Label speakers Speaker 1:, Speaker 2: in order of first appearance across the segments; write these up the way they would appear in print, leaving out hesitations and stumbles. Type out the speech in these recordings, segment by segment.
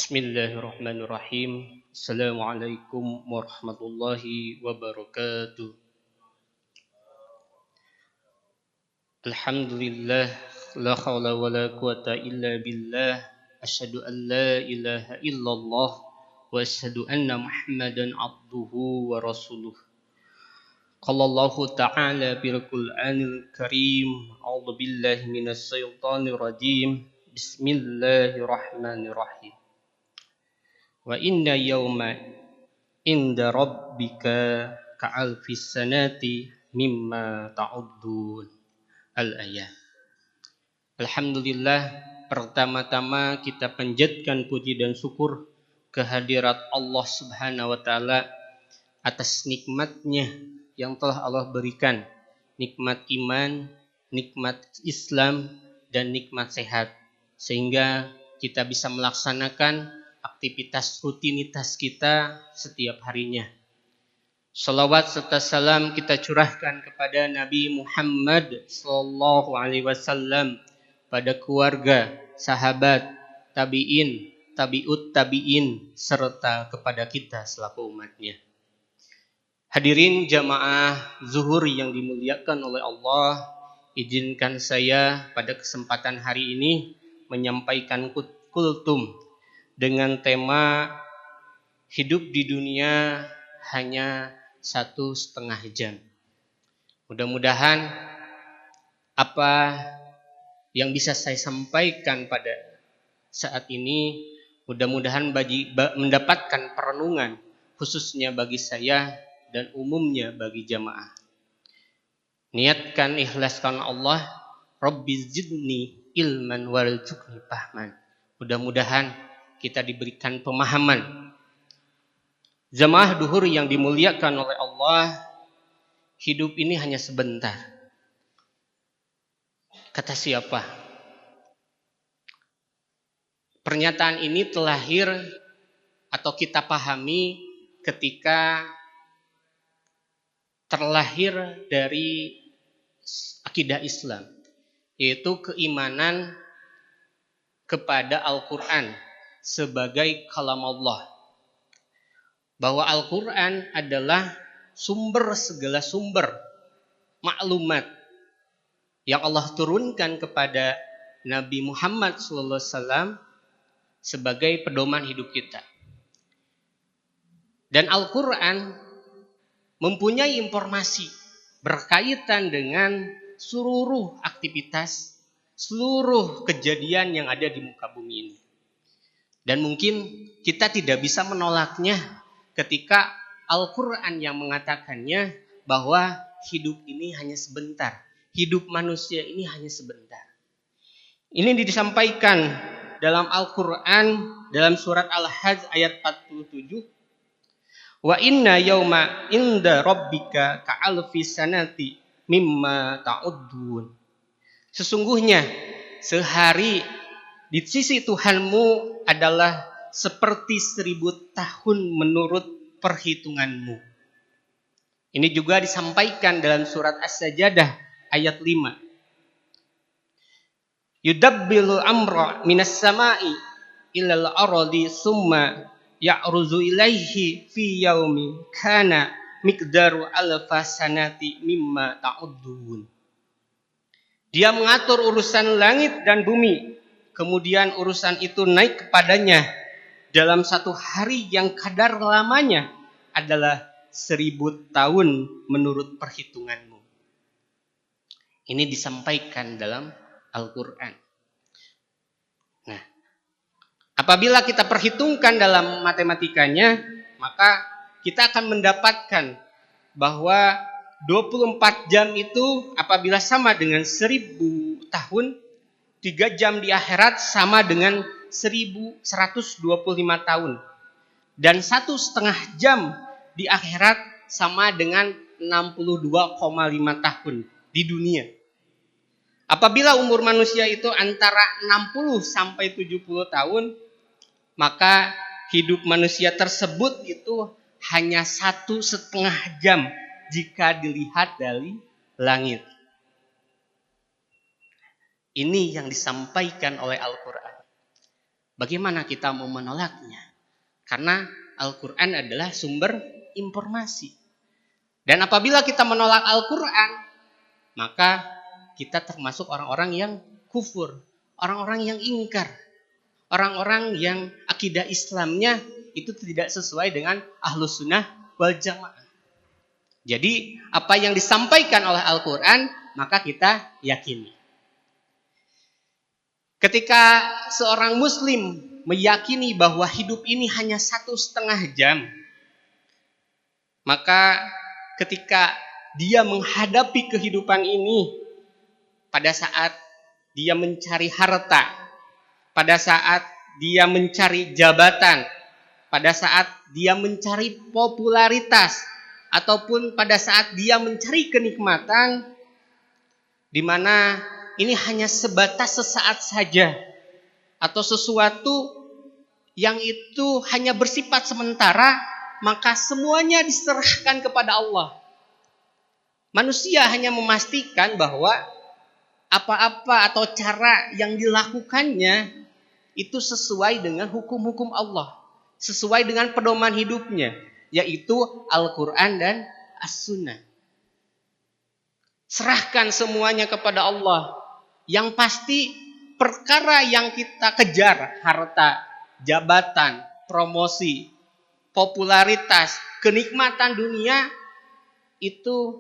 Speaker 1: Bismillahirrahmanirrahim. Assalamualaikum warahmatullahi wabarakatuh. Alhamdulillah, la haula wa la quwata illa billah. Asyhadu an la ilaha illallah wa asyhadu anna Muhammadan abduhu wa rasuluh. Qala Allah ta'ala bil Qur'anil Karim. A'udzu billahi minasy syaithanir rajim. Bismillahirrahmanirrahim. Wa inna yawma inda rabbika ka'alfis sanati mimma ta'uddun. Al-ayat. Alhamdulillah, pertama-tama kita panjatkan puji dan syukur kehadirat Allah Subhanahu wa taala atas nikmatnya yang telah Allah berikan, nikmat iman, nikmat Islam, dan nikmat sehat, sehingga kita bisa melaksanakan aktivitas rutinitas kita setiap harinya. Salawat serta salam kita curahkan kepada Nabi Muhammad sallallahu alaihi wasallam, pada keluarga, sahabat, tabi'in, tabi'ut tabi'in, serta kepada kita selaku umatnya. Hadirin jamaah zuhur yang dimuliakan oleh Allah, izinkan saya pada kesempatan hari ini menyampaikan kultum dengan tema hidup di dunia hanya 1,5 jam. Mudah-mudahan apa yang bisa saya sampaikan pada saat ini mudah-mudahan mendapatkan perenungan khususnya bagi saya dan umumnya bagi jamaah. Niatkan, ikhlaskan Allah, Rabbi zidni ilman warzuqni fahman. Mudah-mudahan kita diberikan pemahaman. Jamaah duhur yang dimuliakan oleh Allah, hidup ini hanya sebentar. Kata siapa? Pernyataan ini terlahir atau kita pahami ketika terlahir dari akidah Islam, yaitu keimanan kepada Al-Quran sebagai kalam Allah. Bahwa Al-Quran adalah segala sumber maklumat yang Allah turunkan kepada Nabi Muhammad SAW sebagai pedoman hidup kita. Dan Al-Quran mempunyai informasi berkaitan dengan seluruh aktivitas, seluruh kejadian yang ada di muka bumi ini. Dan mungkin kita tidak bisa menolaknya ketika Al-Quran yang mengatakannya bahwa hidup ini hanya sebentar. Hidup manusia ini hanya sebentar. Ini disampaikan dalam Al-Quran dalam surat Al-Hajj ayat 47. Wa inna yawma inda rabbika ka'alfi sanati mimma ta'uddun. Sesungguhnya sehari di sisi Tuhanmu adalah seperti 1.000 tahun menurut perhitunganmu. Ini juga disampaikan dalam surat As-Sajdah ayat 5. Yudabbilu amra minas sama'i ilal ardi summa ya'ruzu ilaihi fi yaumi kana miqdaru alfa sanati mimma ta'uddun. Dia mengatur urusan langit dan bumi, kemudian urusan itu naik kepadanya dalam satu hari yang kadar lamanya adalah 1.000 tahun menurut perhitunganmu. Ini disampaikan dalam Al-Quran. Nah, apabila kita perhitungkan dalam matematikanya, maka kita akan mendapatkan bahwa 24 jam itu apabila sama dengan 1.000 tahun, 3 jam di akhirat sama dengan 1.125 tahun. Dan 1,5 jam di akhirat sama dengan 62,5 tahun di dunia. Apabila umur manusia itu antara 60 sampai 70 tahun, maka hidup manusia tersebut itu hanya 1,5 jam jika dilihat dari langit. Ini yang disampaikan oleh Al-Quran. Bagaimana kita mau menolaknya? Karena Al-Quran adalah sumber informasi. Dan apabila kita menolak Al-Quran, maka kita termasuk orang-orang yang kufur, orang-orang yang ingkar, orang-orang yang akidah Islamnya itu tidak sesuai dengan Ahlus Sunnah wal Jamaah. Jadi apa yang disampaikan oleh Al-Quran maka kita yakini. Ketika seorang muslim meyakini bahwa hidup ini hanya 1,5 jam, maka ketika dia menghadapi kehidupan ini, pada saat dia mencari harta, pada saat dia mencari jabatan, pada saat dia mencari popularitas, ataupun pada saat dia mencari kenikmatan, di mana ini hanya sebatas sesaat saja, atau sesuatu yang itu hanya bersifat sementara, maka semuanya diserahkan kepada Allah. Manusia hanya memastikan bahwa apa-apa atau cara yang dilakukannya itu sesuai dengan hukum-hukum Allah, sesuai dengan pedoman hidupnya, yaitu Al-Quran dan As-Sunnah. Serahkan semuanya kepada Allah. Yang pasti perkara yang kita kejar, harta, jabatan, promosi, popularitas, kenikmatan dunia, itu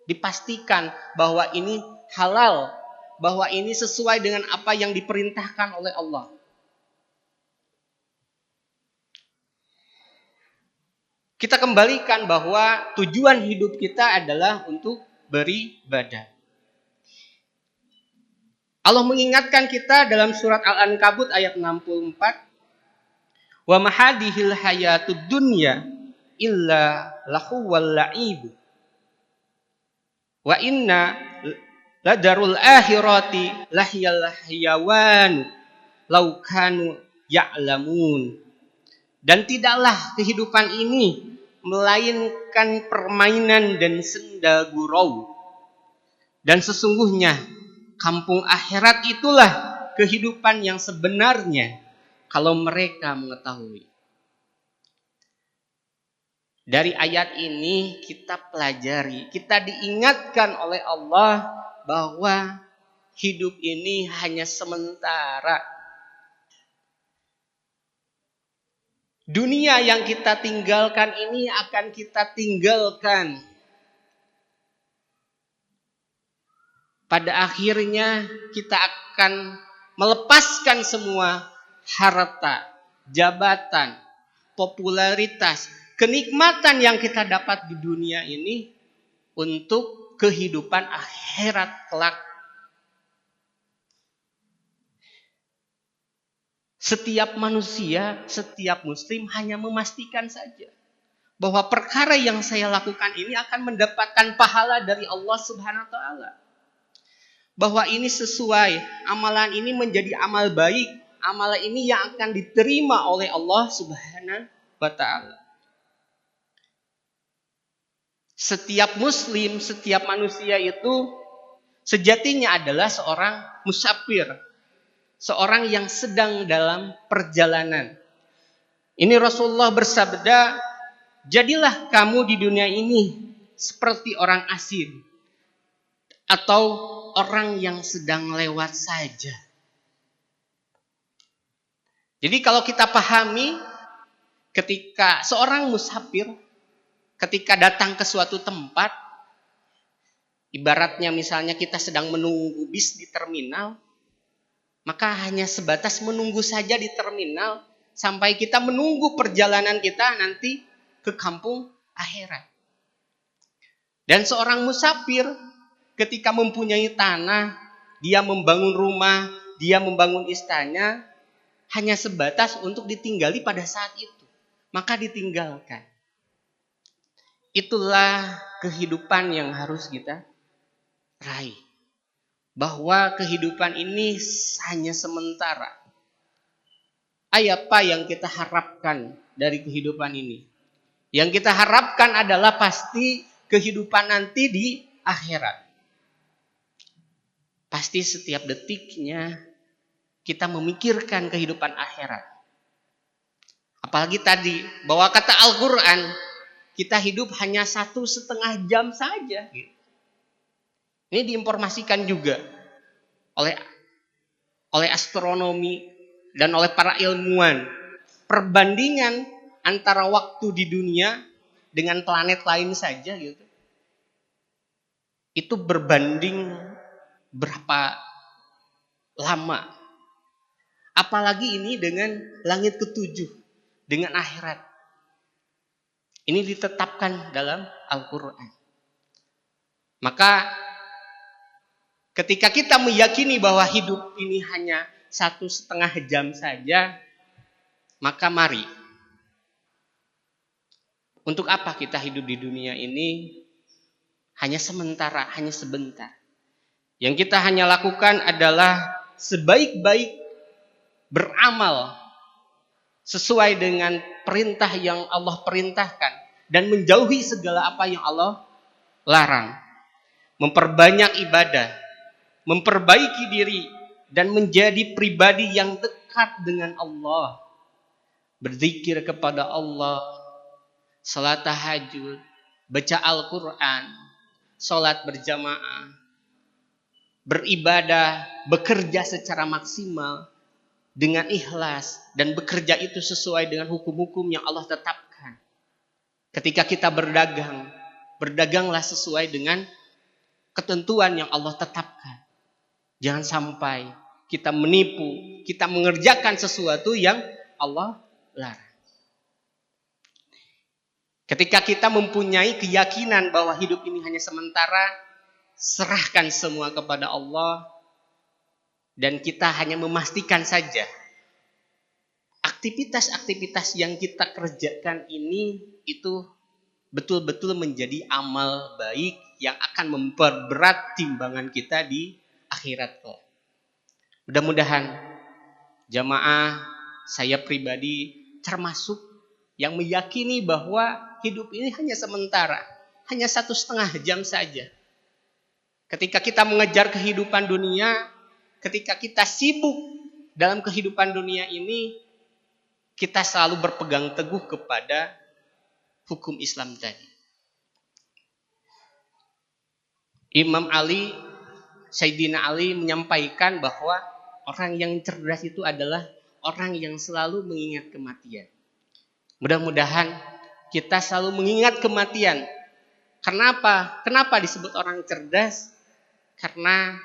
Speaker 1: dipastikan bahwa ini halal, bahwa ini sesuai dengan apa yang diperintahkan oleh Allah. Kita kembalikan bahwa tujuan hidup kita adalah untuk beribadah. Allah mengingatkan kita dalam surat Al-Ankabut ayat 64, wa mahadihil hayatud dunya illa lahu wal la'ib wa inna ladarul akhirati lahiyal hayawan law kanu ya'lamun. Dan tidaklah kehidupan ini melainkan permainan dan senda gurau, dan sesungguhnya kampung akhirat itulah kehidupan yang sebenarnya kalau mereka mengetahui. Dari ayat ini kita pelajari, kita diingatkan oleh Allah bahwa hidup ini hanya sementara. Dunia yang kita tinggalkan ini akan kita tinggalkan. Pada akhirnya kita akan melepaskan semua harta, jabatan, popularitas, kenikmatan yang kita dapat di dunia ini untuk kehidupan akhirat kelak. Setiap manusia, setiap muslim hanya memastikan saja bahwa perkara yang saya lakukan ini akan mendapatkan pahala dari Allah Subhanahu wa taala. Bahwa ini sesuai, amalan ini menjadi amal baik, amalan ini yang akan diterima oleh Allah Subhanahu wa taala. Setiap muslim, setiap manusia itu sejatinya adalah seorang musafir, seorang yang sedang dalam perjalanan. Ini Rasulullah bersabda, jadilah kamu di dunia ini seperti orang asing atau orang yang sedang lewat saja. Jadi kalau kita pahami, ketika seorang musafir, ketika datang ke suatu tempat, ibaratnya misalnya kita sedang menunggu bis di terminal, maka hanya sebatas menunggu saja di terminal sampai kita menunggu perjalanan kita nanti ke kampung akhirat. Dan seorang musafir ketika mempunyai tanah, dia membangun rumah, dia membangun istana, hanya sebatas untuk ditinggali pada saat itu. Maka ditinggalkan. Itulah kehidupan yang harus kita raih. Bahwa kehidupan ini hanya sementara. Apa yang kita harapkan dari kehidupan ini? Yang kita harapkan adalah pasti kehidupan nanti di akhirat. Pasti setiap detiknya kita memikirkan kehidupan akhirat. Apalagi tadi, bahwa kata Al-Quran, kita hidup hanya 1,5 jam saja. Ini diinformasikan juga oleh astronomi dan oleh para ilmuwan. Perbandingan antara waktu di dunia dengan planet lain saja gitu. Itu berbanding berapa lama. Apalagi ini dengan langit ketujuh, dengan akhirat. Ini ditetapkan dalam Al-Quran. Maka ketika kita meyakini bahwa hidup ini hanya 1,5 jam saja, maka mari. Untuk apa kita hidup di dunia ini? Hanya sementara, hanya sebentar. Yang kita hanya lakukan adalah sebaik-baik beramal sesuai dengan perintah yang Allah perintahkan dan menjauhi segala apa yang Allah larang. Memperbanyak ibadah, memperbaiki diri dan menjadi pribadi yang dekat dengan Allah. Berzikir kepada Allah, salat tahajud, baca Al-Quran, salat berjamaah, beribadah, bekerja secara maksimal dengan ikhlas, dan bekerja itu sesuai dengan hukum-hukum yang Allah tetapkan. Ketika kita berdagang, berdaganglah sesuai dengan ketentuan yang Allah tetapkan. Jangan sampai kita menipu, kita mengerjakan sesuatu yang Allah larang. Ketika kita mempunyai keyakinan bahwa hidup ini hanya sementara, serahkan semua kepada Allah, dan kita hanya memastikan saja aktivitas-aktivitas yang kita kerjakan ini itu betul-betul menjadi amal baik yang akan memperberat timbangan kita di akhirat. Mudah-mudahan jamaah, saya pribadi termasuk yang meyakini bahwa hidup ini hanya sementara, hanya 1,5 jam saja. Ketika kita mengejar kehidupan dunia, ketika kita sibuk dalam kehidupan dunia ini, kita selalu berpegang teguh kepada hukum Islam tadi. Imam Ali, Sayyidina Ali menyampaikan bahwa orang yang cerdas itu adalah orang yang selalu mengingat kematian. Mudah-mudahan kita selalu mengingat kematian. Kenapa? Kenapa disebut orang cerdas? Karena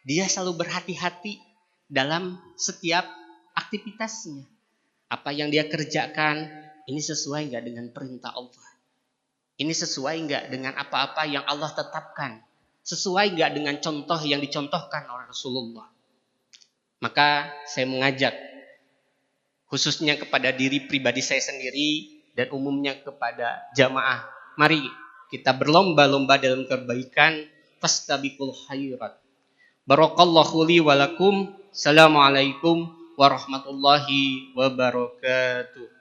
Speaker 1: dia selalu berhati-hati dalam setiap aktivitasnya. Apa yang dia kerjakan, ini sesuai enggak dengan perintah Allah? Ini sesuai enggak dengan apa-apa yang Allah tetapkan? Sesuai enggak dengan contoh yang dicontohkan oleh Rasulullah? Maka saya mengajak, khususnya kepada diri pribadi saya sendiri dan umumnya kepada jamaah, mari kita berlomba-lomba dalam kebaikan, fastabiqul khairat. Barakallahu li wa lakum. Assalamualaikum warahmatullahi wabarakatuh.